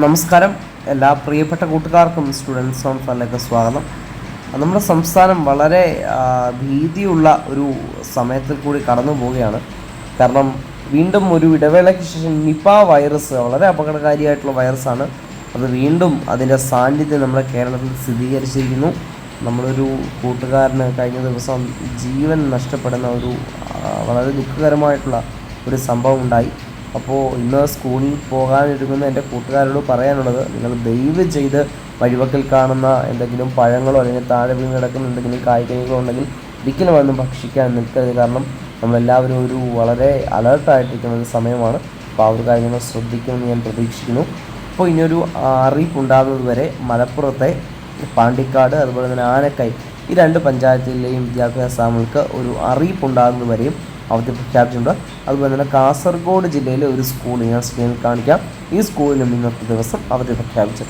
നമസ്കാരം. എല്ലാ പ്രിയപ്പെട്ട കൂട്ടുകാർക്കും സ്റ്റുഡൻസ് ഓൺ ഫണ്ടിലേക്ക് സ്വാഗതം. നമ്മുടെ സംസ്ഥാനം വളരെ ഭീതിയുള്ള ഒരു സമയത്തിൽ കൂടി കടന്നു പോവുകയാണ്. കാരണം വീണ്ടും ഒരു ഇടവേളയ്ക്ക് ശേഷം നിപ വൈറസ്, വളരെ അപകടകാരിയായിട്ടുള്ള വൈറസാണ്, അത് വീണ്ടും അതിൻ്റെ സാന്നിധ്യം നമ്മുടെ കേരളത്തിൽ സ്ഥിരീകരിച്ചിരിക്കുന്നു. നമ്മളൊരു കൂട്ടുകാരന് കഴിഞ്ഞ ദിവസം ജീവൻ നഷ്ടപ്പെടുന്ന ഒരു വളരെ ദുഃഖകരമായിട്ടുള്ള ഒരു സംഭവം ഉണ്ടായി. അപ്പോൾ ഇന്ന് സ്കൂളിൽ പോകാനിരിക്കുന്ന എൻ്റെ കൂട്ടുകാരോട് പറയാനുള്ളത്, നിങ്ങൾ ദയവ് ചെയ്ത് വഴിവക്കിൽ കാണുന്ന എന്തെങ്കിലും പഴങ്ങളോ അല്ലെങ്കിൽ താഴെ വീണ് കിടക്കുന്ന എന്തെങ്കിലും കായ്കനികളോ ഉണ്ടെങ്കിൽ ഒരിക്കലും അതൊന്നും ഭക്ഷിക്കാൻ നിൽക്കരുത്. കാരണം നമ്മളെല്ലാവരും ഒരു വളരെ അലേർട്ടായിട്ടിരിക്കുന്ന ഒരു സമയമാണ്. അപ്പോൾ ആ ഒരു കാര്യങ്ങൾ ശ്രദ്ധിക്കുമെന്ന് ഞാൻ പ്രതീക്ഷിക്കുന്നു. അപ്പോൾ ഇനിയൊരു അറിയിപ്പുണ്ടാകുന്നത് വരെ മലപ്പുറത്തെ പാണ്ടിക്കാട് അതുപോലെ തന്നെ ആനക്കൈ ഈ രണ്ട് പഞ്ചായത്തിലെയും വിദ്യാഭ്യാസ സ്ഥാപനങ്ങൾക്ക് ഒരു അറിയിപ്പുണ്ടാകുന്നത് വരെയും അവധി പ്രഖ്യാപിച്ചിട്ടുണ്ട്. അതുപോലെ തന്നെ കാസർഗോഡ് ജില്ലയിലെ ഒരു സ്കൂൾ ഞാൻ സ്ക്രീനിൽ കാണിക്കാം. ഈ സ്കൂളിലും ഇന്നത്തെ ദിവസം അവധി പ്രഖ്യാപിച്ചു.